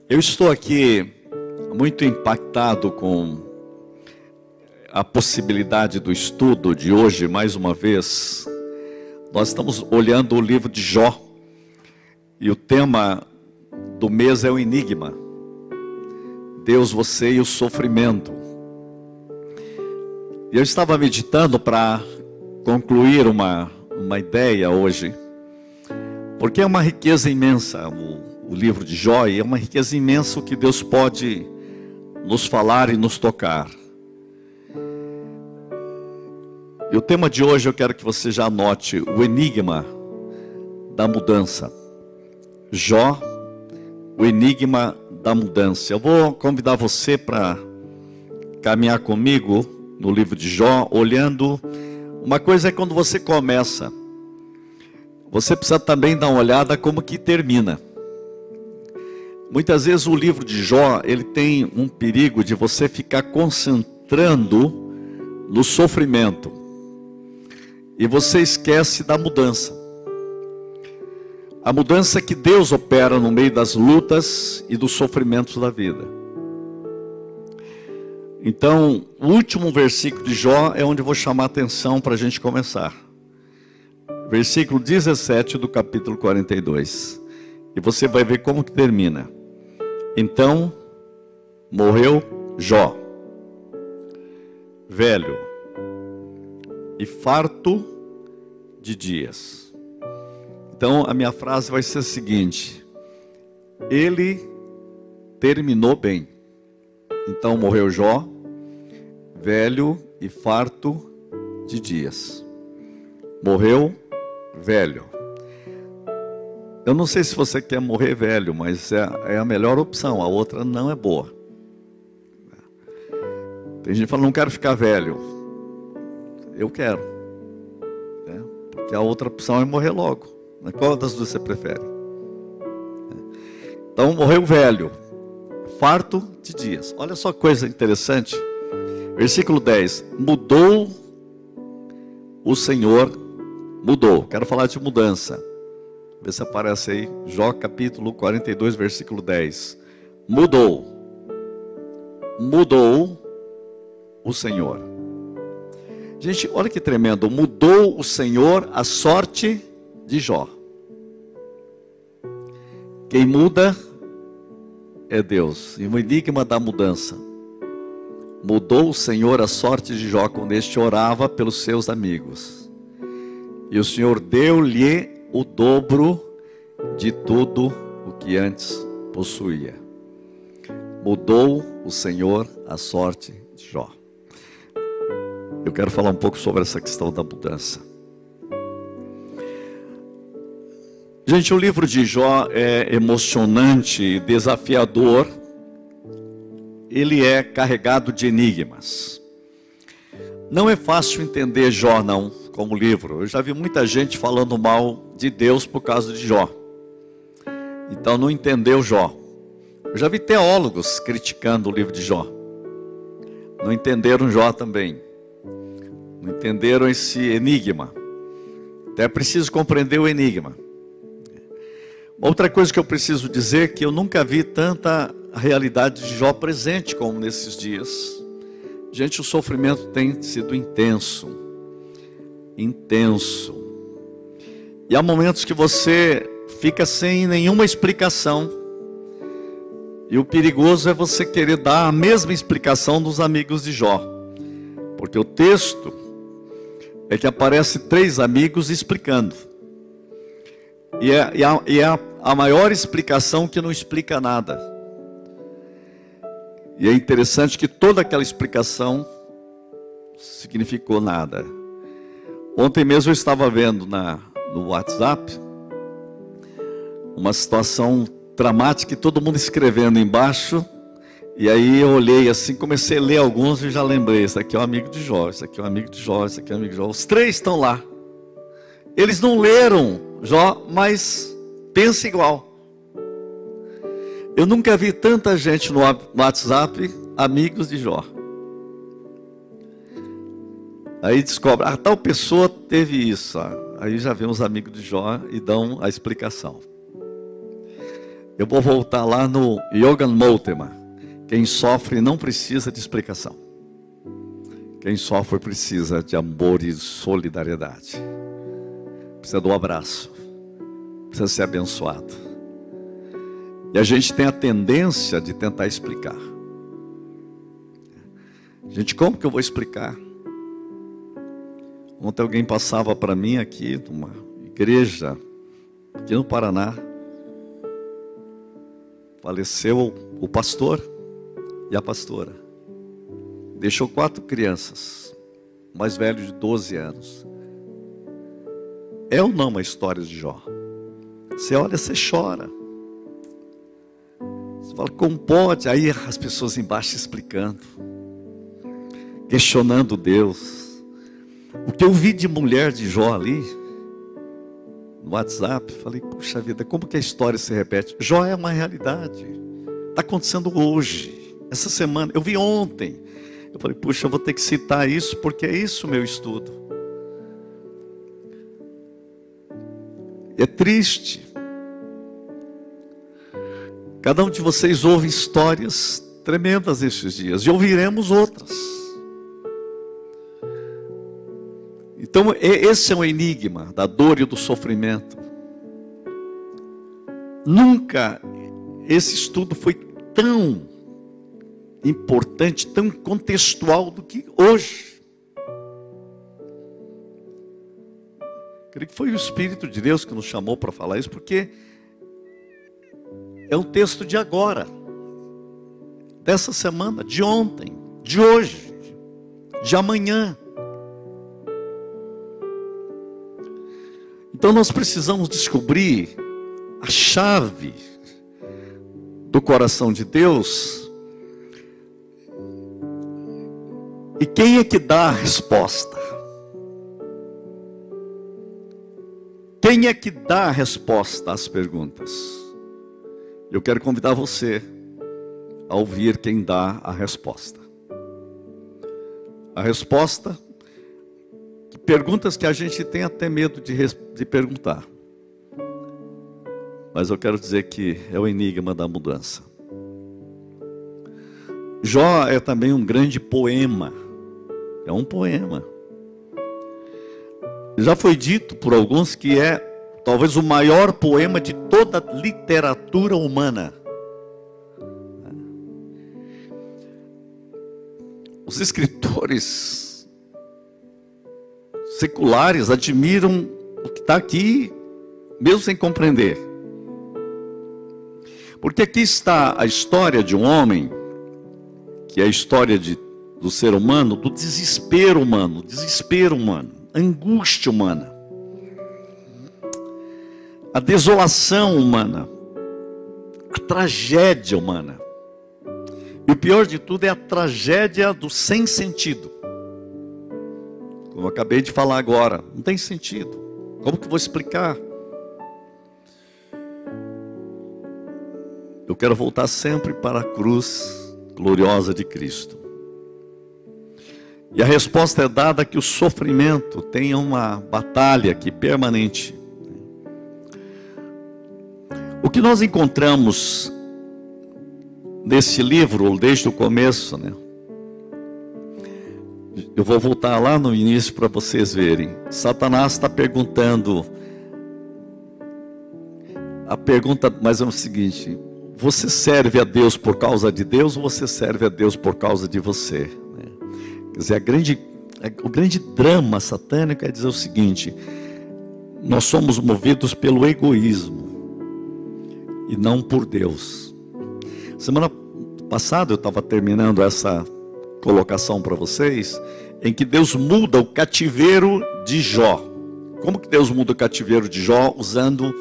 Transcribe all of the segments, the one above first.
Eu estou aqui muito impactado com a possibilidade do estudo de hoje, mais uma vez. Nós estamos olhando o livro de Jó, e o tema do mês é o enigma. Deus, você e o sofrimento. E eu estava meditando para concluir uma ideia hoje, porque é uma riqueza imensa o livro de Jó, e é uma riqueza imensa o que Deus pode nos falar e nos tocar. E o tema de hoje eu quero que você já anote: o enigma da mudança. Jó, o enigma da mudança. Eu vou convidar você para caminhar comigo no livro de Jó, olhando. Uma coisa é quando você começa, você precisa também dar uma olhada como que termina. Muitas vezes o livro de Jó, ele tem um perigo de você ficar concentrando no sofrimento, e você esquece da mudança. A mudança que Deus opera no meio das lutas e dos sofrimentos da vida. Então, o último versículo de Jó é onde eu vou chamar a atenção para a gente começar. Versículo 17 do capítulo 42. E você vai ver como que termina. Então, morreu Jó, velho e farto de dias. Então, a minha frase vai ser a seguinte: ele terminou bem. Então, morreu Jó, velho e farto de dias. Morreu velho. Eu não sei se você quer morrer velho, mas é a melhor opção. A outra não é boa. Tem gente que fala, não quero ficar velho. Eu quero. Porque a outra opção é morrer logo. Qual das duas você prefere? Então, morreu velho, farto de dias. Olha só que coisa interessante. Versículo 10. Mudou o Senhor. Mudou. Quero falar de mudança. Vê se aparece aí. Jó capítulo 42, versículo 10. Mudou. Mudou o Senhor. Gente, olha que tremendo. Mudou o Senhor a sorte de Jó. Quem muda é Deus. E o enigma da mudança. Mudou o Senhor a sorte de Jó quando este orava pelos seus amigos. E o Senhor deu-lhe o dobro de tudo o que antes possuía. Mudou o Senhor a sorte de Jó. Eu quero falar um pouco sobre essa questão da mudança. Gente, o livro de Jó é emocionante, desafiador. Ele é carregado de enigmas. Não é fácil entender Jó, não, como livro. Eu já vi muita gente falando mal de Deus por causa de Jó. Então não entendeu Jó. Eu já vi teólogos criticando o livro de Jó. Não entenderam Jó também. Não entenderam esse enigma. Então é preciso compreender o enigma. Outra coisa que eu preciso dizer é que eu nunca vi tanta realidade de Jó presente como nesses dias. Gente, o sofrimento tem sido intenso. Intenso. E há momentos que você fica sem nenhuma explicação. E o perigoso é você querer dar a mesma explicação dos amigos de Jó. Porque o texto é que aparece 3 amigos explicando. E é a maior explicação que não explica nada. E é interessante que toda aquela explicação significou nada. Ontem mesmo eu estava vendo no WhatsApp uma situação dramática e todo mundo escrevendo embaixo. E aí eu olhei assim, comecei a ler alguns e já lembrei. Esse aqui é um amigo de Jó, esse aqui é um amigo de Jó, esse aqui é um amigo de Jó. Os 3 estão lá. Eles não leram Jó, mas pensam igual. Eu nunca vi tanta gente no WhatsApp, amigos de Jó. Aí descobre, tal pessoa teve isso. Aí já vem os amigos de Jó e dão a explicação. Eu vou voltar lá no Jürgen Moltmann. Quem sofre não precisa de explicação. Quem sofre precisa de amor e solidariedade. Precisa do abraço. Precisa ser abençoado. E a gente tem a tendência de tentar explicar. Gente, como que eu vou explicar? Ontem alguém passava para mim aqui, numa igreja, aqui no Paraná. Faleceu o pastor e a pastora. Deixou 4 crianças, mais velho de 12 anos. É ou não uma história de Jó? Você olha, você chora. Você fala, como pode? Aí as pessoas embaixo explicando, questionando Deus. O que eu vi de mulher de Jó ali, no WhatsApp, falei, puxa vida, como que a história se repete? Jó é uma realidade. Está acontecendo hoje, essa semana. Eu vi ontem. Eu falei, puxa, eu vou ter que citar isso, porque é isso o meu estudo. É triste. Cada um de vocês ouve histórias tremendas esses dias, e ouviremos outras. Então, esse é um enigma da dor e do sofrimento. Nunca esse estudo foi tão importante, tão contextual do que hoje. Creio que foi o Espírito de Deus que nos chamou para falar isso, porque é um texto de agora, dessa semana, de ontem, de hoje, de amanhã. Então nós precisamos descobrir a chave do coração de Deus. E quem é que dá a resposta? Quem é que dá a resposta às perguntas? Eu quero convidar você a ouvir quem dá a resposta. A resposta, perguntas que a gente tem até medo de perguntar. Mas eu quero dizer que é o enigma da mudança. Jó é também um grande poema. É um poema. Já foi dito por alguns que é talvez o maior poema de toda a literatura humana. Os escritores seculares admiram o que está aqui, mesmo sem compreender. Porque aqui está a história de um homem, que é a história do ser humano, do desespero humano, angústia humana, a desolação humana, a tragédia humana. E o pior de tudo é a tragédia do sem sentido. Como eu acabei de falar agora, não tem sentido. Como que eu vou explicar? Eu quero voltar sempre para a cruz gloriosa de Cristo. E a resposta é dada que o sofrimento tem uma batalha aqui permanente. O que nós encontramos nesse livro, desde o começo, né? Eu vou voltar lá no início para vocês verem. Satanás está perguntando. A pergunta mais é o seguinte: você serve a Deus por causa de Deus ou você serve a Deus por causa de você? Quer dizer, o grande drama satânico é dizer o seguinte: nós somos movidos pelo egoísmo e não por Deus. Semana passada eu estava terminando essa colocação para vocês, em que Deus muda o cativeiro de Jó. Como que Deus muda o cativeiro de Jó? Usando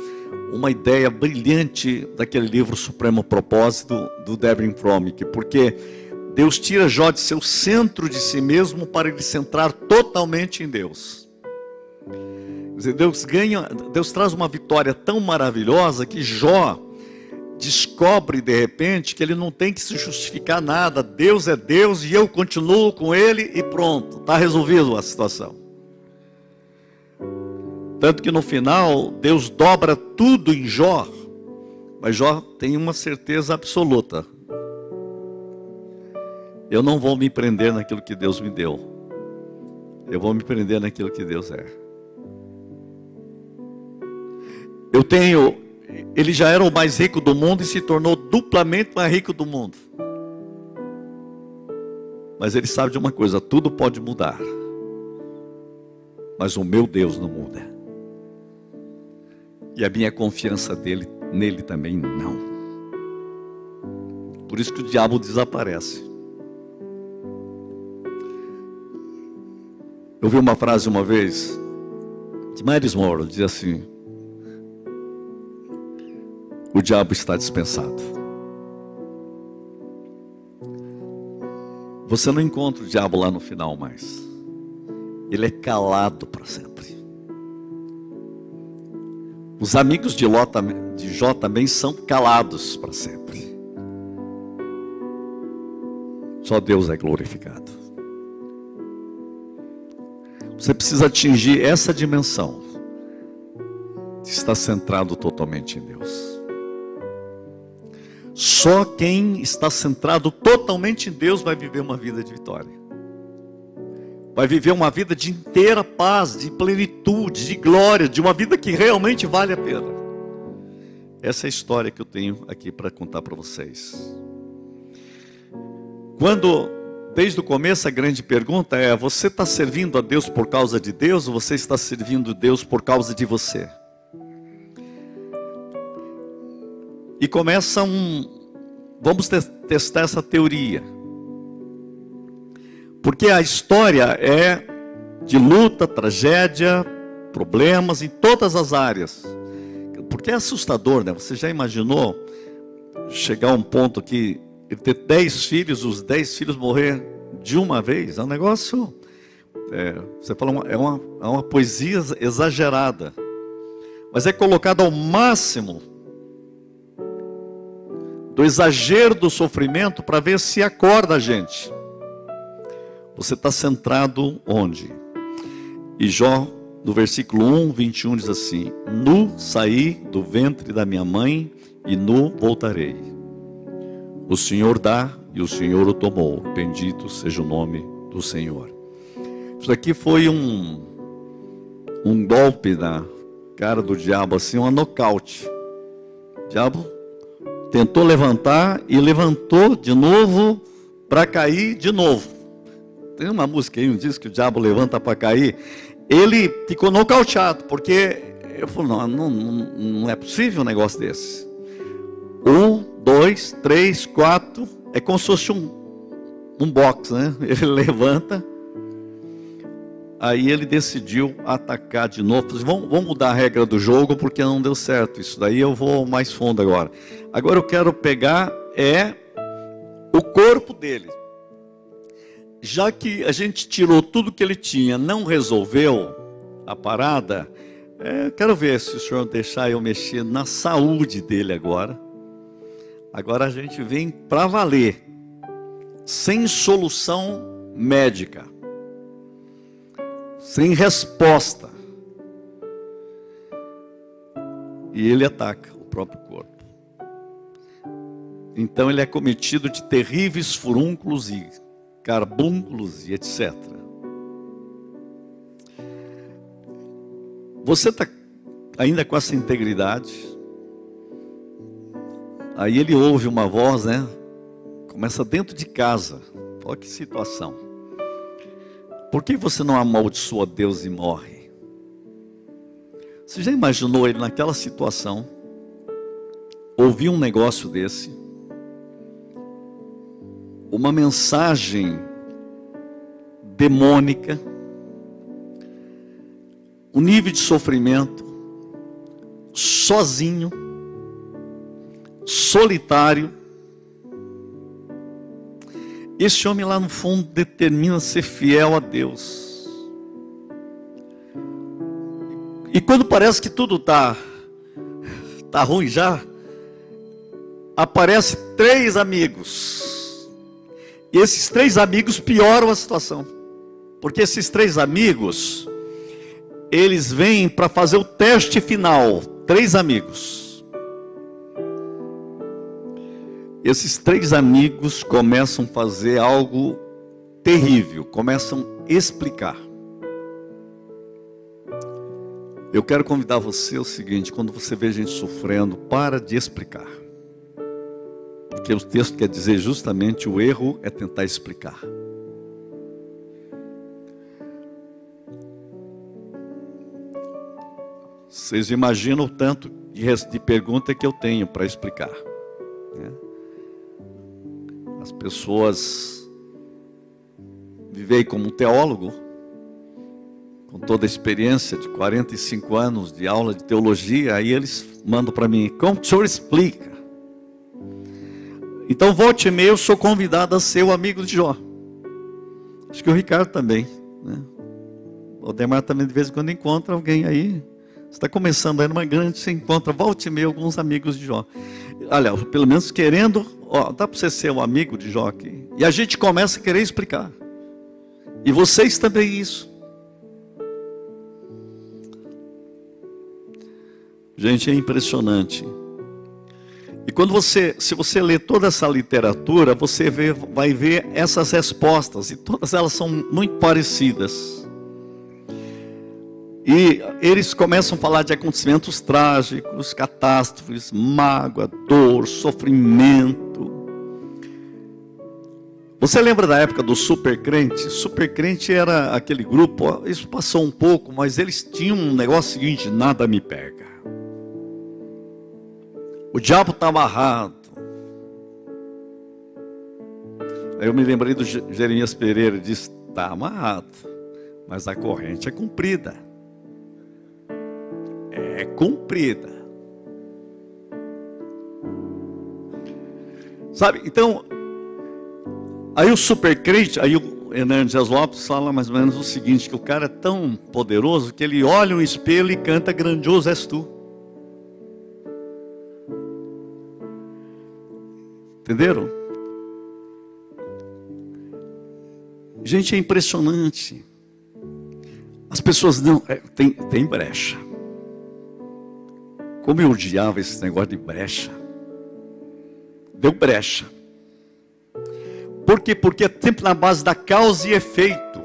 uma ideia brilhante daquele livro Supremo Propósito do Devin Fromick, porque Deus tira Jó de seu centro de si mesmo para ele centrar totalmente em Deus. Quer dizer, Deus traz uma vitória tão maravilhosa que Jó descobre de repente que ele não tem que se justificar nada. Deus é Deus e eu continuo com ele e pronto, está resolvido a situação. Tanto que no final Deus dobra tudo em Jó, Mas Jó tem uma certeza absoluta: eu não vou me prender naquilo que Deus me deu, eu vou me prender naquilo que Deus é. Ele já era o mais rico do mundo e se tornou duplamente mais rico do mundo. Mas ele sabe de uma coisa: tudo pode mudar, mas o meu Deus não muda. E a minha confiança nele também não. Por isso que o diabo desaparece. Eu vi uma frase uma vez de Miles Monroe, diz assim: o diabo está dispensado. Você não encontra o diabo lá no final mais. Ele é calado para sempre. Os amigos de Jó também são calados para sempre. Só Deus é glorificado. Você precisa atingir essa dimensão de estar centrado totalmente em Deus. Só quem está centrado totalmente em Deus vai viver uma vida de vitória. Vai viver uma vida de inteira paz, de plenitude, de glória, de uma vida que realmente vale a pena. Essa é a história que eu tenho aqui para contar para vocês. Desde o começo, a grande pergunta é: você está servindo a Deus por causa de Deus, ou você está servindo Deus por causa de você? E vamos testar essa teoria. Porque a história é de luta, tragédia, problemas em todas as áreas. Porque é assustador, né? Você já imaginou chegar a um ponto que ele ter 10 filhos, os 10 filhos morrer de uma vez? É um negócio, você fala, é uma poesia exagerada. Mas é colocado ao máximo do exagero do sofrimento para ver se acorda a gente. Você está centrado onde? E Jó, no versículo 1, 21, diz assim: nu saí do ventre da minha mãe e nu voltarei. O Senhor dá e o Senhor o tomou. Bendito seja o nome do Senhor. Isso aqui foi um golpe na cara do diabo, assim, um nocaute. O diabo tentou levantar e levantou de novo para cair de novo. Tem uma música aí, um disco que o diabo levanta para cair. Ele ficou nocauteado, porque eu falei, não é possível um negócio desse. 1, 2, 3, 4, é como se fosse um boxe, né? Ele levanta, aí ele decidiu atacar de novo. Vamos mudar a regra do jogo, porque não deu certo isso daí, eu vou mais fundo agora. Agora eu quero pegar o corpo dele. Já que a gente tirou tudo que ele tinha, não resolveu a parada, quero ver se o senhor deixar eu mexer na saúde dele agora. Agora a gente vem para valer, sem solução médica, sem resposta. E ele ataca o próprio corpo. Então ele é cometido de terríveis furúnculos e carbúnculos e etc. Você está ainda com essa integridade? Aí ele ouve uma voz, né? Começa dentro de casa. Olha que situação. Por que você não amaldiçoa Deus e morre? Você já imaginou ele naquela situação? Ouvir um negócio desse? Uma mensagem demônica, um nível de sofrimento, sozinho, solitário. Esse homem lá no fundo determina ser fiel a Deus. E quando parece que tudo tá ruim já, aparecem 3 amigos. E esses 3 amigos pioram a situação. Porque esses 3 amigos, eles vêm para fazer o teste final. 3 amigos. esses 3 amigos começam a fazer algo terrível, começam a explicar. Eu quero convidar você o seguinte: quando você vê gente sofrendo, para de explicar. Porque o texto quer dizer justamente o erro é tentar explicar. Vocês imaginam o tanto de pergunta que eu tenho para explicar, né? As pessoas vivem como um teólogo, com toda a experiência de 45 anos de aula de teologia, aí eles mandam para mim: como o senhor explica? Então, volte e meia, eu sou convidado a ser o amigo de Jó. Acho que o Ricardo também, né? O Demar também de vez em quando encontra alguém aí. Você está começando aí numa grande, você encontra, volte e meia, alguns amigos de Jó. Olha, pelo menos querendo, ó, dá para você ser um amigo de Jó aqui. E a gente começa a querer explicar. E vocês também isso. Gente, é impressionante. E quando se você lê toda essa literatura, você vai ver essas respostas, e todas elas são muito parecidas. E eles começam a falar de acontecimentos trágicos, catástrofes, mágoa, dor, sofrimento. Você lembra da época do Supercrente? Supercrente era aquele grupo, isso passou um pouco, mas eles tinham um negócio seguinte: nada me pega. O diabo está amarrado. Aí eu me lembrei do Jeremias Pereira, disse: está amarrado, mas a corrente é comprida. É cumprida. Sabe, então, aí o supercrente, aí o Hernandes Dias Lopes fala mais ou menos o seguinte: que o cara é tão poderoso que ele olha um espelho e canta: grandioso és tu. Entenderam? Gente, é impressionante. As pessoas não... tem brecha. Como eu odiava esse negócio de brecha. Deu brecha. Por quê? Porque é sempre na base da causa e efeito.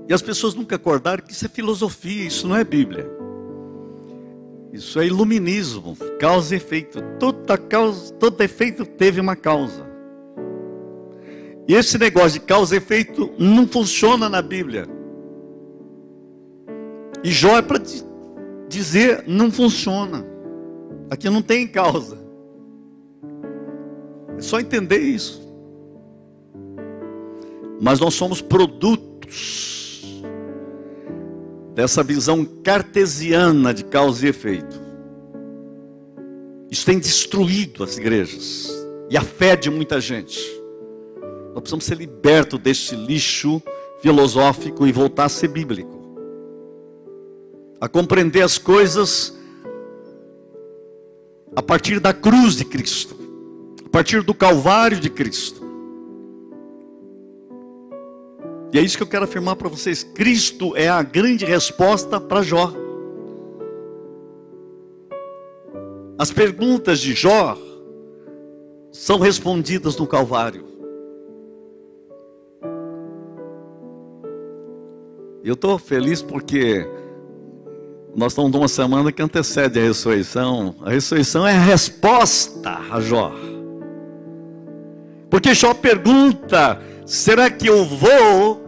E as pessoas nunca acordaram que isso é filosofia, isso não é Bíblia. Isso é iluminismo, causa e efeito. Todo efeito teve uma causa. E esse negócio de causa e efeito não funciona na Bíblia. E Jó é para dizer: não funciona. Aqui não tem causa. É só entender isso. Mas nós somos produtos dessa visão cartesiana de causa e efeito. Isso tem destruído as igrejas e a fé de muita gente. Nós precisamos ser libertos deste lixo filosófico e voltar a ser bíblico, a compreender as coisas a partir da cruz de Cristo, a partir do Calvário de Cristo. E é isso que eu quero afirmar para vocês: Cristo é a grande resposta para Jó. As perguntas de Jó são respondidas no Calvário. E eu estou feliz porque nós estamos numa semana que antecede a ressurreição. A ressurreição é a resposta a Jó. Porque Jó pergunta: será que eu vou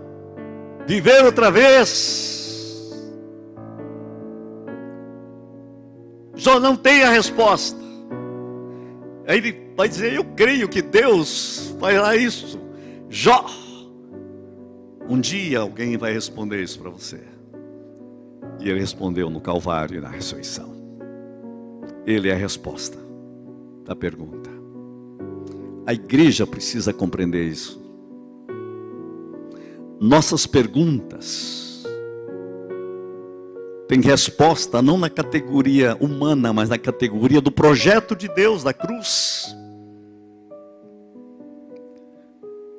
viver outra vez? Jó não tem a resposta. Aí ele vai dizer: eu creio que Deus fará isso. Jó, um dia alguém vai responder isso para você. E ele respondeu no Calvário e na ressurreição. Ele é a resposta da pergunta. A igreja precisa compreender isso. Nossas perguntas têm resposta não na categoria humana, mas na categoria do projeto de Deus, da cruz.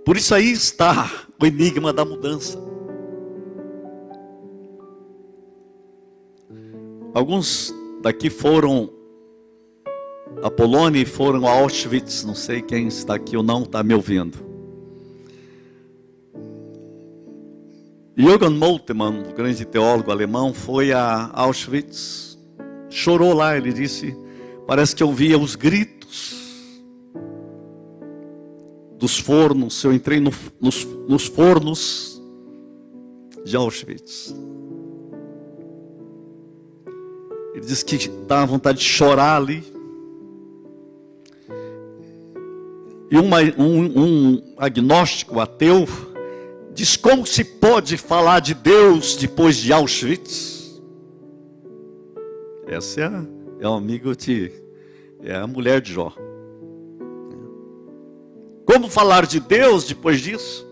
Por isso aí está o enigma da mudança. Alguns daqui foram a Polônia e foram a Auschwitz. Não sei quem está aqui ou não está me ouvindo. Jürgen Moltmann, o grande teólogo alemão, foi a Auschwitz, chorou lá. Ele disse: parece que eu ouvia os gritos dos fornos. Eu entrei nos fornos de Auschwitz. Ele disse que dava vontade de chorar ali. E um agnóstico, ateu, diz: como se pode falar de Deus depois de Auschwitz? Essa é um amigo é a mulher de Jó. Como falar de Deus depois disso?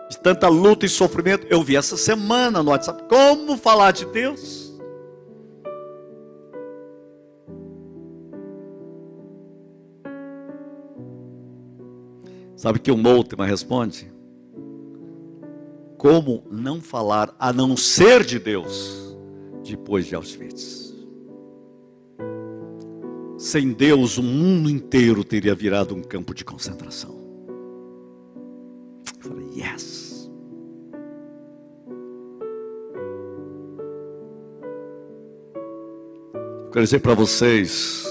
De tanta luta e sofrimento. Eu vi essa semana no WhatsApp. Como falar de Deus? Sabe que o Moltmann responde? Como não falar a não ser de Deus depois de Auschwitz? Sem Deus, o mundo inteiro teria virado um campo de concentração. Eu falei: yes. Eu quero dizer para vocês,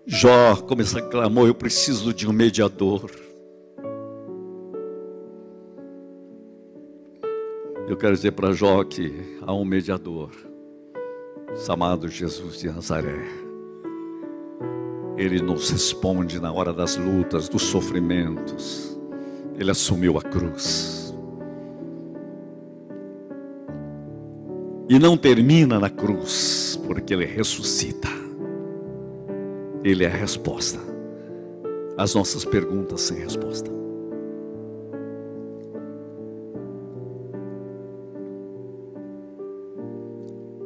Jó, como ele clamou: eu preciso de um mediador. Eu quero dizer para Jó que há um mediador, chamado Jesus de Nazaré. Ele nos responde na hora das lutas, dos sofrimentos. Ele assumiu a cruz. E não termina na cruz, porque ele ressuscita. Ele é a resposta às nossas perguntas sem resposta.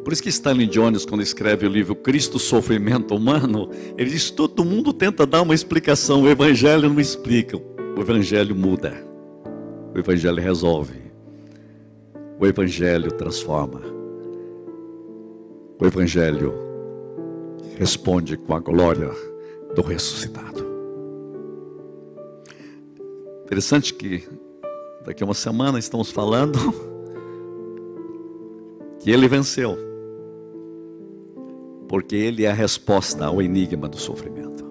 Por isso que Stanley Jones, quando escreve o livro Cristo, Sofrimento Humano, ele diz: todo mundo tenta dar uma explicação, o Evangelho não explica, o Evangelho muda, o Evangelho resolve, o Evangelho transforma, o Evangelho responde com a glória do ressuscitado. Interessante que daqui a uma semana estamos falando que ele venceu, porque ele é a resposta ao enigma do sofrimento.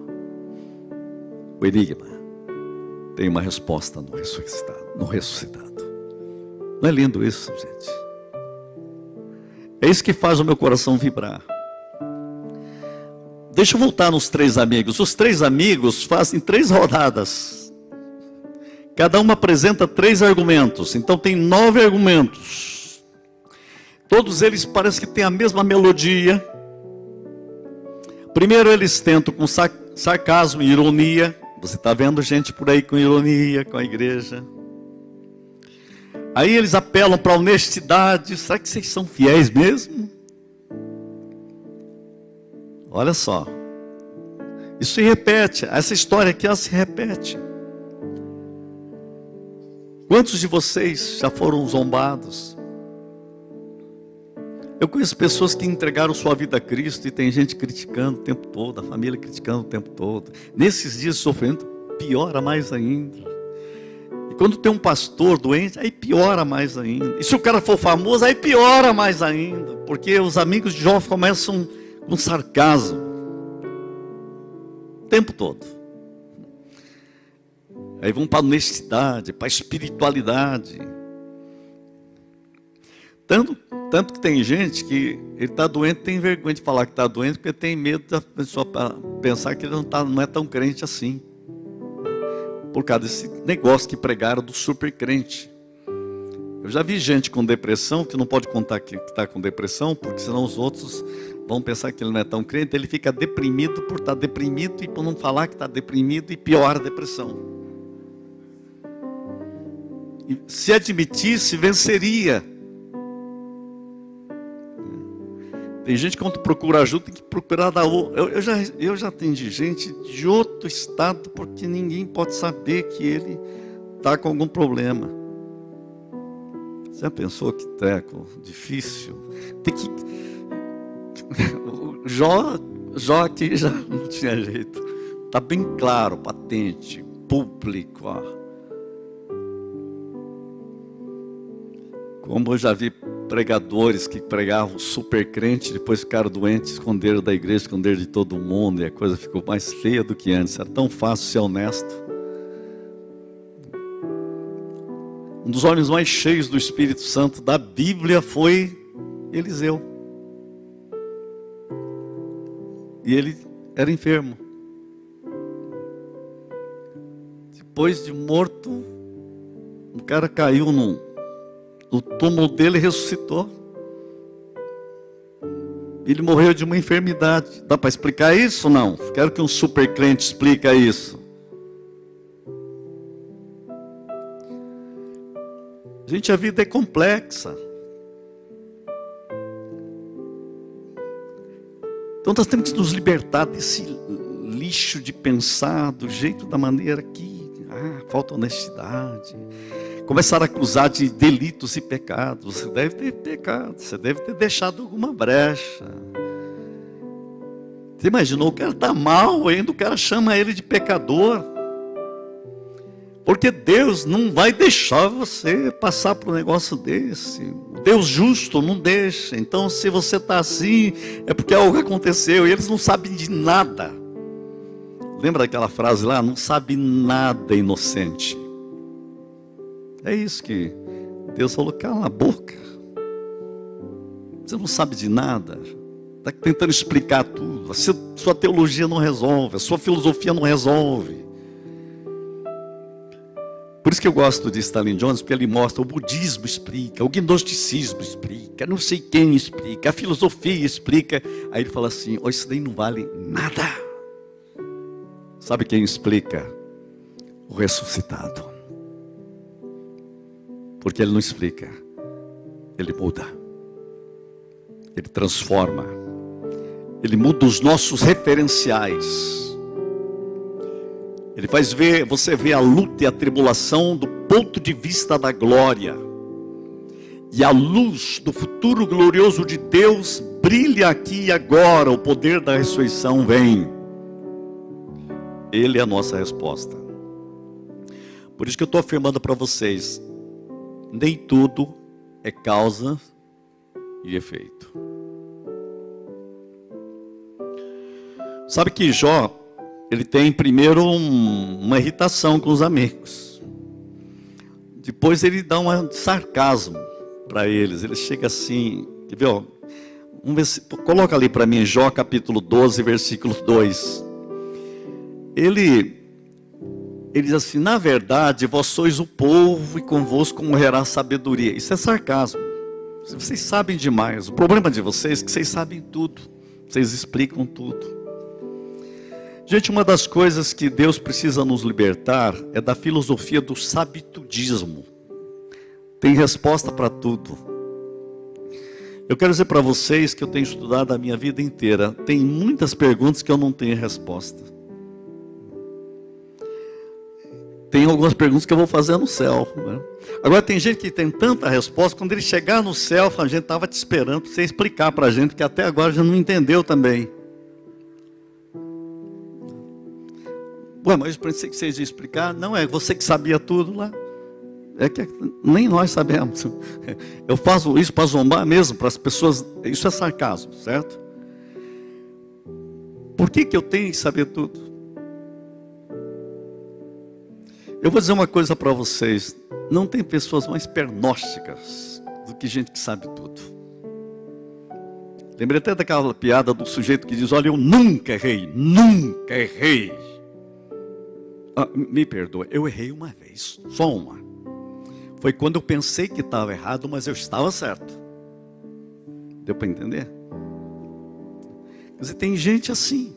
O enigma tem uma resposta no ressuscitado. Não é lindo isso, gente? É isso que faz o meu coração vibrar. Deixa eu voltar nos 3 amigos. Os 3 amigos fazem 3 rodadas. Cada um apresenta 3 argumentos. Então tem 9 argumentos. Todos eles parecem que têm a mesma melodia. Primeiro eles tentam com sarcasmo e ironia. Você está vendo gente por aí com ironia, com a igreja. Aí eles apelam para a honestidade. Será que vocês são fiéis mesmo? Olha só, isso se repete, essa história aqui ela se repete. Quantos de vocês já foram zombados? Eu conheço pessoas que entregaram sua vida a Cristo e tem gente criticando o tempo todo, a família criticando o tempo todo. Nesses dias de sofrimento, piora mais ainda. E quando tem um pastor doente, aí piora mais ainda. E se o cara for famoso, aí piora mais ainda. Porque os amigos de Jó começam com sarcasmo o tempo todo. Aí vão para a honestidade, para a espiritualidade. Tanto que tem gente que ele está doente, tem vergonha de falar que está doente, porque tem medo da pessoa pensar que ele não é tão crente assim. Por causa desse negócio que pregaram do super crente. Eu já vi gente com depressão que não pode contar que está com depressão, porque senão os outros vão pensar que ele não é tão crente. Ele fica deprimido por estar deprimido e por não falar que está deprimido e piora a depressão. E se admitisse, venceria. Tem gente que quando procura ajuda tem que procurar da outra. Eu já atendi gente de outro estado porque ninguém pode saber que ele está com algum problema. Você já pensou que treco difícil? Jó aqui já não tinha jeito. Está bem claro, patente, público. Ó. Como eu já vi pregadores que pregavam super crente, depois ficaram doentes, esconderam da igreja, esconderam de todo mundo, e a coisa ficou mais feia do que antes. Era tão fácil ser honesto. Um dos olhos mais cheios do Espírito Santo da Bíblia foi Eliseu. E ele era enfermo. Depois de morto, um cara caiu no túmulo dele e ressuscitou. Ele morreu de uma enfermidade. Dá para explicar isso ou não? Quero que um super crente explique isso. Gente, a vida é complexa. Então nós temos que nos libertar desse lixo de pensar do jeito, da maneira que falta honestidade. Começar a acusar de delitos e pecados. Você deve ter pecado, você deve ter deixado alguma brecha. Você imaginou, o cara está mal ainda, o cara chama ele de pecador. Porque Deus não vai deixar você passar por um negócio desse. Deus justo não deixa. Então se você está assim, é porque algo aconteceu. E eles não sabem de nada. Lembra daquela frase lá? Não sabe nada, inocente. É isso que Deus falou, cala a boca. Você não sabe de nada. Está tentando explicar tudo. A sua teologia não resolve. A sua filosofia não resolve. Por isso que eu gosto de Stanley Jones, porque ele mostra, o budismo explica, o gnosticismo explica, não sei quem explica, a filosofia explica. Aí ele fala assim, isso daí não vale nada. Sabe quem explica? O ressuscitado. Porque ele não explica, ele muda, ele transforma, ele muda os nossos referenciais. Ele faz você ver a luta e a tribulação do ponto de vista da glória. E a luz do futuro glorioso de Deus brilha aqui e agora. O poder da ressurreição vem. Ele é a nossa resposta. Por isso que eu estou afirmando para vocês, nem tudo é causa e efeito. Sabe que Jó, ele tem primeiro uma irritação com os amigos. Depois ele dá um sarcasmo para eles. Ele chega assim, quer ver, ó, coloca ali para mim Jó capítulo 12, versículo 2. Ele diz assim, na verdade vós sois o povo e convosco morrerá a sabedoria. Isso é sarcasmo. Vocês sabem demais. O problema de vocês é que vocês sabem tudo. Vocês explicam tudo. Gente, uma das coisas que Deus precisa nos libertar é da filosofia do sabitudismo. Tem resposta para tudo. Eu quero dizer para vocês que eu tenho estudado a minha vida inteira. Tem muitas perguntas que eu não tenho resposta. Tem algumas perguntas que eu vou fazer no céu, né? Agora tem gente que tem tanta resposta, quando ele chegar no céu, a gente estava te esperando para você explicar para a gente, que até agora já não entendeu também. Ué, mas eu pensei que vocês iam explicar. Não, é você que sabia tudo lá. É que nem nós sabemos. Eu faço isso para zombar mesmo, para as pessoas. Isso é sarcasmo, certo? Por que eu tenho que saber tudo? Eu vou dizer uma coisa para vocês. Não tem pessoas mais pernósticas do que gente que sabe tudo. Lembrei até daquela piada do sujeito que diz, olha, eu nunca errei, nunca errei. Me perdoa, eu errei uma vez, só uma. Foi quando eu pensei que estava errado, mas eu estava certo. Deu para entender? Quer dizer, tem gente assim.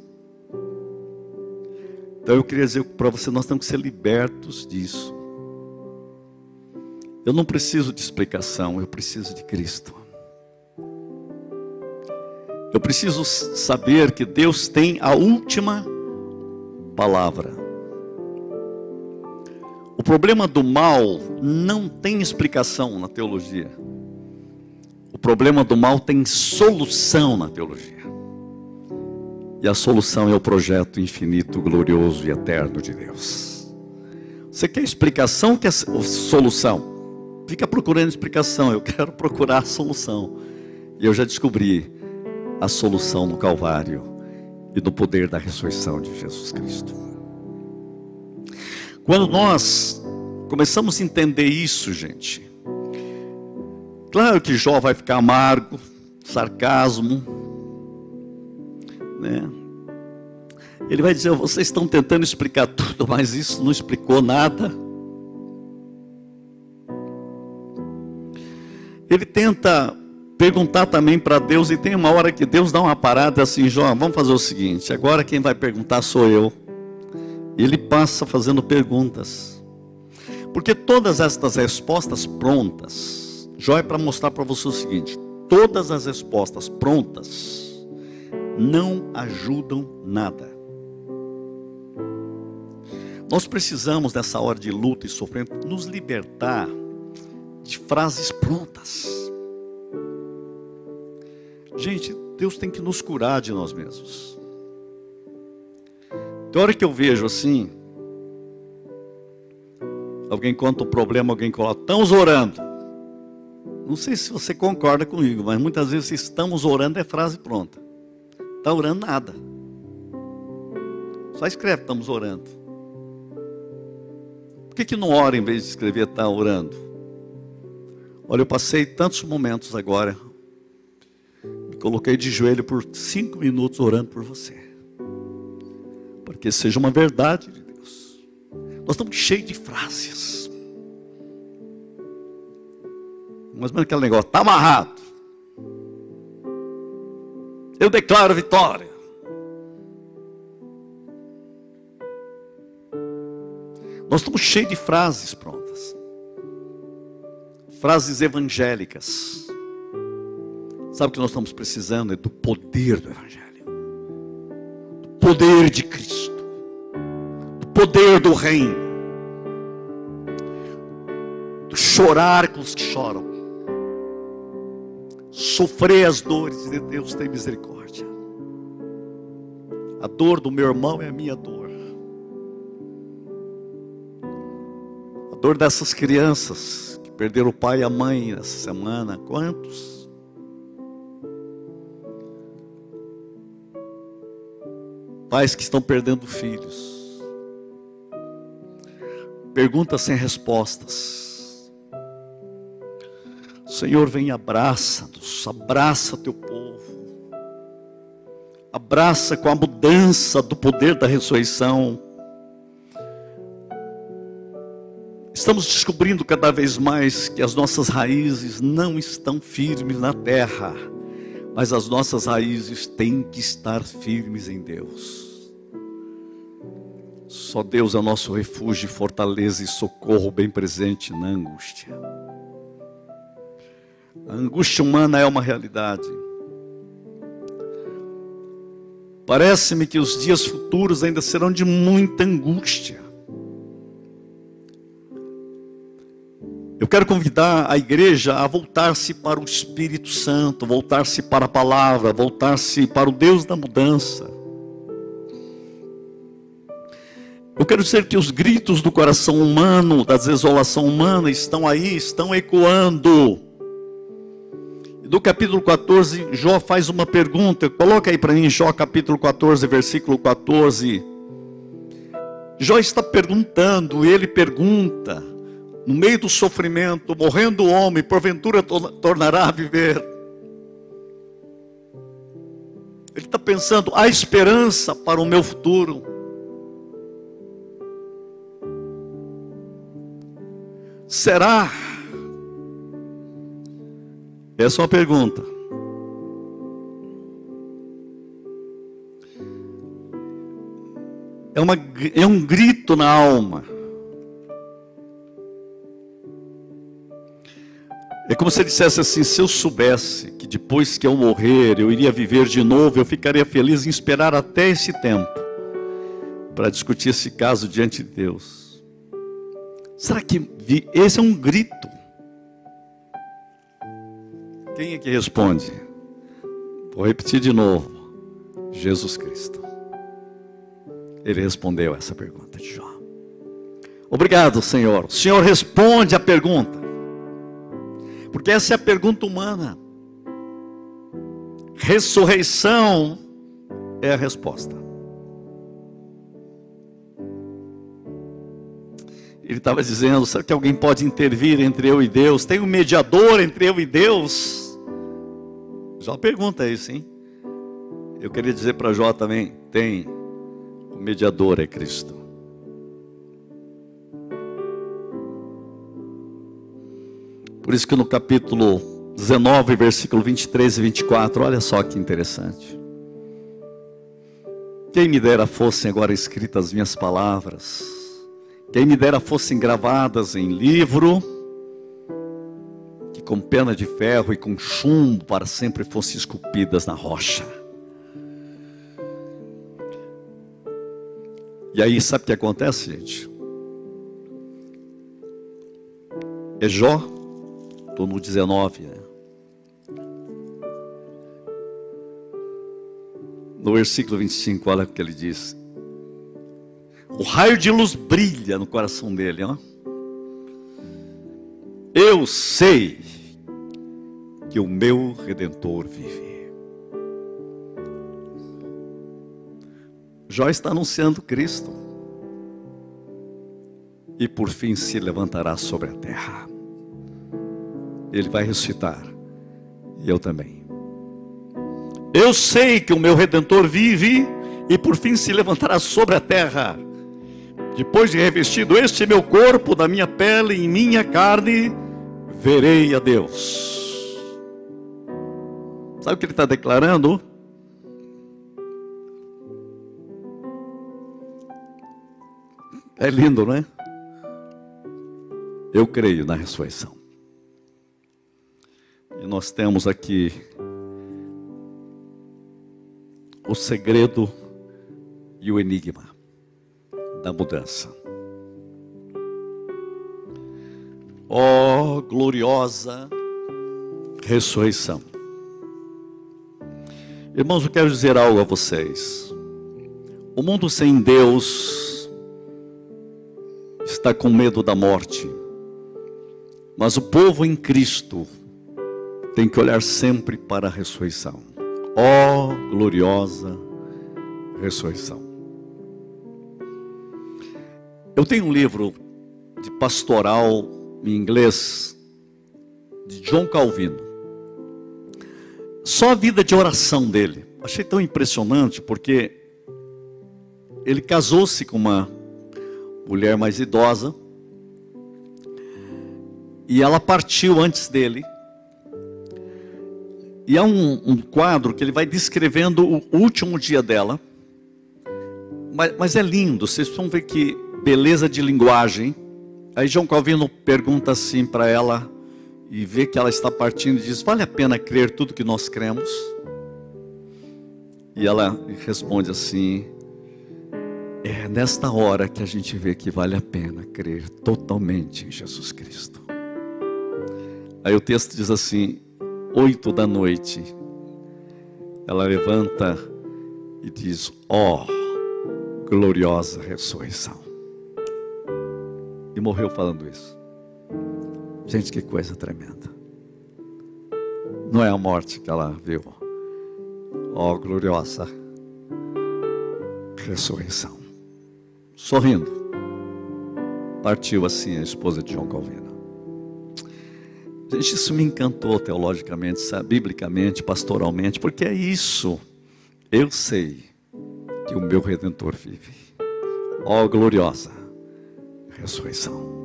Então eu queria dizer para você, nós temos que ser libertos disso. Eu não preciso de explicação, eu preciso de Cristo. Eu preciso saber que Deus tem a última palavra. O problema do mal não tem explicação na teologia. O problema do mal tem solução na teologia. E a solução é o projeto infinito, glorioso e eterno de Deus. Você quer explicação ou quer solução? Fica procurando explicação, eu quero procurar a solução. E eu já descobri a solução no Calvário e no poder da ressurreição de Jesus Cristo. Quando nós começamos a entender isso, gente, claro que Jó vai ficar amargo, sarcasmo, né? Ele vai dizer, vocês estão tentando explicar tudo, mas isso não explicou nada. Ele tenta perguntar também para Deus, e tem uma hora que Deus dá uma parada assim, Jó, vamos fazer o seguinte, agora quem vai perguntar sou eu. Ele passa fazendo perguntas, porque todas estas respostas prontas, Jó é para mostrar para você o seguinte, todas as respostas prontas não ajudam nada. Nós precisamos nessa hora de luta e sofrimento nos libertar de frases prontas. Gente, Deus tem que nos curar de nós mesmos. Tem hora que eu vejo assim, alguém conta um problema, alguém coloca, estamos orando. Não sei se você concorda comigo, mas muitas vezes estamos orando é frase pronta. Está orando nada. Só escreve, estamos orando. Por que não ora em vez de escrever, está orando? Olha, eu passei tantos momentos agora, me coloquei de joelho por 5 minutos orando por você. Porque seja uma verdade de Deus. Nós estamos cheios de frases. Mas aquele negócio, está amarrado. Eu declaro vitória. Nós estamos cheios de frases prontas. Frases evangélicas. Sabe o que nós estamos precisando? É do poder do Evangelho. Do poder de Cristo. Do poder do Reino. Do chorar com os que choram. Sofrer as dores de Deus tem misericórdia. A dor do meu irmão é a minha dor. A dor dessas crianças que perderam o pai e a mãe essa semana. Quantos? Pais que estão perdendo filhos. Perguntas sem respostas. Senhor, vem e abraça-nos, abraça teu povo. Abraça com a mudança do poder da ressurreição. Estamos descobrindo cada vez mais que as nossas raízes não estão firmes na terra, mas as nossas raízes têm que estar firmes em Deus. Só Deus é o nosso refúgio, fortaleza e socorro bem presente na angústia. A angústia humana é uma realidade. Parece-me que os dias futuros ainda serão de muita angústia. Eu quero convidar a igreja a voltar-se para o Espírito Santo, voltar-se para a palavra, voltar-se para o Deus da mudança. Eu quero dizer que os gritos do coração humano, da desolação humana, estão aí, estão ecoando. Do capítulo 14, Jó faz uma pergunta. Coloca aí para mim, Jó capítulo 14, versículo 14. Jó está perguntando, ele pergunta, no meio do sofrimento, morrendo o homem, porventura tornará a viver. Ele está pensando, há esperança para o meu futuro. Será? Essa é uma pergunta. É um grito na alma. É como se ele dissesse assim, se eu soubesse que depois que eu morrer, eu iria viver de novo, eu ficaria feliz em esperar até esse tempo, para discutir esse caso diante de Deus. Será que esse é um grito? Quem é que responde? Vou repetir de novo. Jesus Cristo. Ele respondeu essa pergunta de Jó. Obrigado, Senhor. O Senhor responde a pergunta. Porque essa é a pergunta humana. Ressurreição é a resposta. Ele estava dizendo, será que alguém pode intervir entre eu e Deus? Tem um mediador entre eu e Deus? Jó pergunta isso, hein? Eu queria dizer para Jó também, tem. O mediador é Cristo. Por isso que no capítulo 19, versículo 23 e 24, olha só que interessante. Quem me dera fossem agora escritas as minhas palavras, quem me dera fossem gravadas em livro, que com pena de ferro e com chumbo para sempre fossem esculpidas na rocha. E aí, sabe o que acontece, gente? É Jó, estou no 19, né? No versículo 25, olha o que ele diz. O raio de luz brilha no coração dele, ó. Eu sei que o meu Redentor vive. Jó está anunciando Cristo. E por fim se levantará sobre a terra. Ele vai ressuscitar. E eu também. Eu sei que o meu Redentor vive. E por fim se levantará sobre a terra. Depois de revestido este meu corpo da minha pele e minha carne, verei a Deus. Sabe o que ele está declarando? É lindo, não é? Eu creio na ressurreição. E nós temos aqui o segredo e o enigma da mudança. Ó gloriosa ressurreição. Irmãos, eu quero dizer algo a vocês. O mundo sem Deus está com medo da morte. Mas o povo em Cristo tem que olhar sempre para a ressurreição. Ó gloriosa ressurreição. Eu tenho um livro de pastoral em inglês de John Calvino. Só a vida de oração dele. Achei tão impressionante porque ele casou-se com uma mulher mais idosa e ela partiu antes dele. E há um quadro que ele vai descrevendo o último dia dela. Mas é lindo, vocês vão ver que beleza de linguagem. Aí John Calvino pergunta assim para ela, e vê que ela está partindo, e diz, vale a pena crer tudo que nós cremos? E ela responde assim, é nesta hora que a gente vê que vale a pena crer totalmente em Jesus Cristo. Aí o texto diz assim, 8 da noite, ela levanta e diz, ó, gloriosa ressurreição. E morreu falando isso. Gente, que coisa tremenda. Não é a morte que ela viu. Ó, gloriosa ressurreição. Sorrindo. Partiu assim a esposa de John Calvino. Gente, isso me encantou teologicamente, biblicamente, pastoralmente, porque é isso. Eu sei que o meu Redentor vive. Ó, gloriosa ressurreição.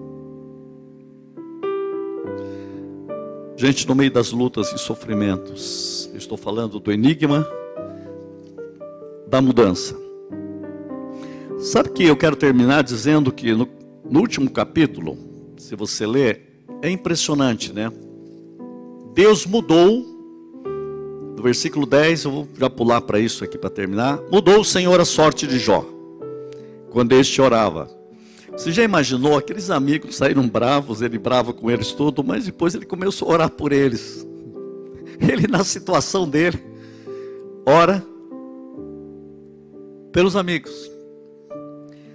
Gente, no meio das lutas e sofrimentos, eu estou falando do enigma da mudança. Sabe que eu quero terminar dizendo que no último capítulo, se você ler, é impressionante, né? Deus mudou, no versículo 10, eu vou já pular para isso aqui para terminar. Mudou o Senhor a sorte de Jó, quando este orava. Você já imaginou, aqueles amigos saíram bravos, ele bravo com eles tudo, mas depois ele começou a orar por eles. Ele na situação dele, ora pelos amigos.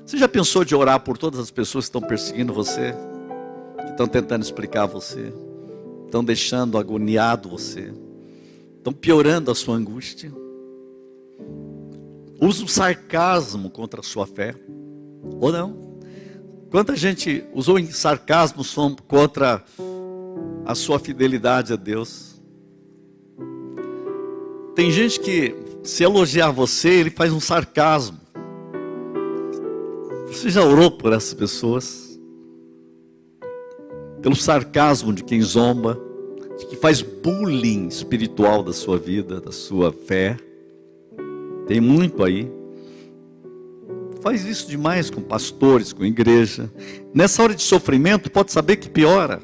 Você já pensou de orar por todas as pessoas que estão perseguindo você? Que estão tentando explicar você? Estão deixando agoniado você? Estão piorando a sua angústia? Usa o sarcasmo contra a sua fé? Ou não? Quanta gente usou em sarcasmo contra a sua fidelidade a Deus? Tem gente que, se elogiar você, ele faz um sarcasmo. Você já orou por essas pessoas? Pelo sarcasmo de quem zomba, de que faz bullying espiritual da sua vida, da sua fé. Tem muito aí. Faz isso demais com pastores, com igreja. Nessa hora de sofrimento, pode saber que piora.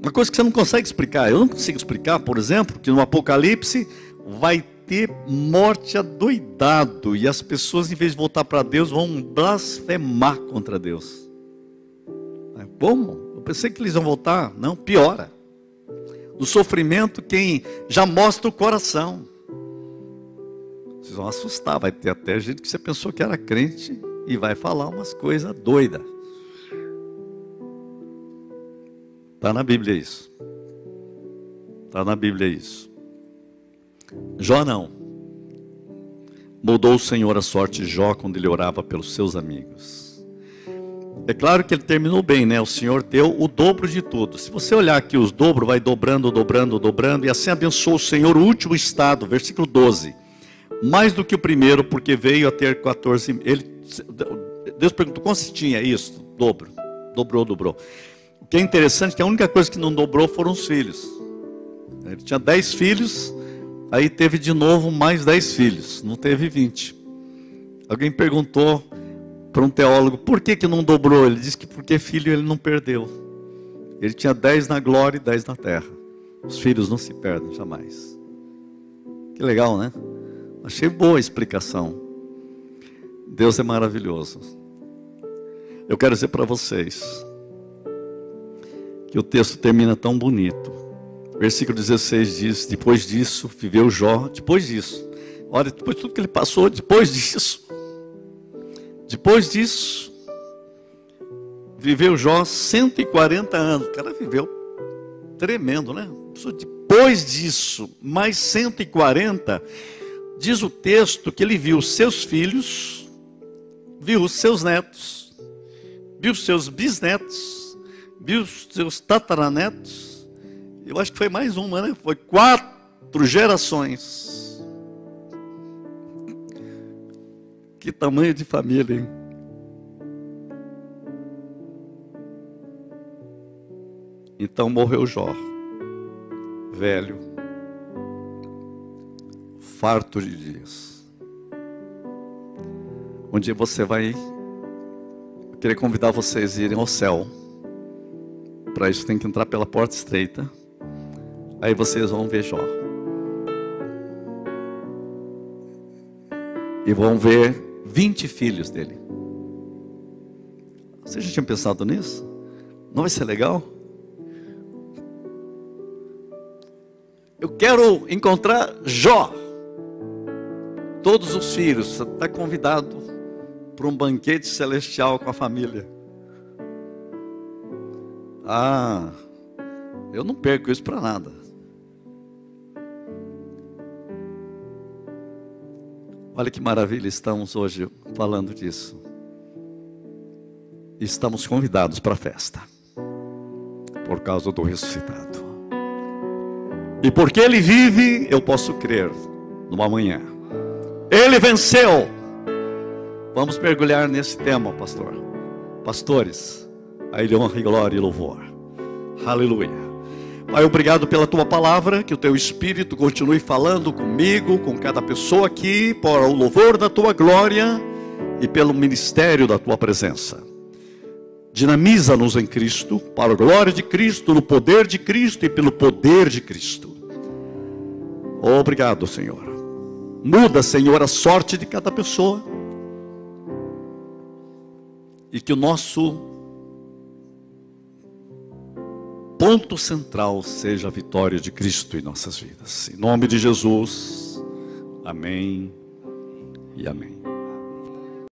Uma coisa que você não consegue explicar. Eu não consigo explicar, por exemplo, que no Apocalipse vai ter morte adoidado. E as pessoas, em vez de voltar para Deus, vão blasfemar contra Deus. Como? Eu pensei que eles iam voltar. Não, piora. No sofrimento, quem já mostra o coração. Vocês vão assustar, vai ter até gente que você pensou que era crente e vai falar umas coisas doidas. Está na Bíblia isso. Está na Bíblia isso. Jó não. Mudou o Senhor a sorte de Jó quando ele orava pelos seus amigos. É claro que ele terminou bem, né? O Senhor deu o dobro de tudo. Se você olhar aqui os dobros, vai dobrando, dobrando, dobrando. E assim abençoou o Senhor o último estado, versículo 12. Mais do que o primeiro, porque veio a ter 14. Deus perguntou, quanto se tinha isso? Dobro. Dobrou. O que é interessante é que a única coisa que não dobrou foram os filhos. Ele tinha 10 filhos, aí teve de novo mais 10 filhos. Não teve 20. Alguém perguntou para um teólogo, por que não dobrou? Ele disse que porque filho ele não perdeu. Ele tinha 10 na glória e 10 na terra. Os filhos não se perdem jamais. Que legal, né? Achei boa a explicação. Deus é maravilhoso. Eu quero dizer para vocês que o texto termina tão bonito. Versículo 16 diz, depois disso, viveu Jó, depois disso. Olha, depois de tudo que ele passou, depois disso, viveu Jó 140 anos. O cara viveu tremendo, né? Depois disso, mais 140, diz o texto que ele viu seus filhos, viu os seus netos, viu os seus bisnetos, viu os seus tataranetos. Eu acho que foi mais uma, né? Foi 4 gerações. Que tamanho de família, hein? Então morreu Jó, velho, farto de dias. Um dia você vai... Eu queria convidar vocês a irem ao céu. Para isso tem que entrar pela porta estreita. Aí vocês vão ver Jó. E vão ver 20 filhos dele. Você já tinha pensado nisso? Não vai ser legal? Eu quero encontrar Jó. Todos os filhos. Você está convidado para um banquete celestial com a família. Ah, eu não perco isso para nada. Olha que maravilha, estamos hoje falando disso. Estamos convidados para a festa. Por causa do ressuscitado. E porque ele vive, eu posso crer no amanhã. Ele venceu. Vamos mergulhar nesse tema, pastor. Pastores, a ele honra e glória e louvor. Aleluia. Pai, obrigado pela tua palavra, que o teu Espírito continue falando comigo, com cada pessoa aqui, por o louvor da tua glória e pelo ministério da tua presença. Dinamiza-nos em Cristo, para a glória de Cristo, no poder de Cristo e pelo poder de Cristo. Obrigado, Senhor. Muda, Senhor, a sorte de cada pessoa. E que o nosso ponto central seja a vitória de Cristo em nossas vidas. Em nome de Jesus. Amém e amém.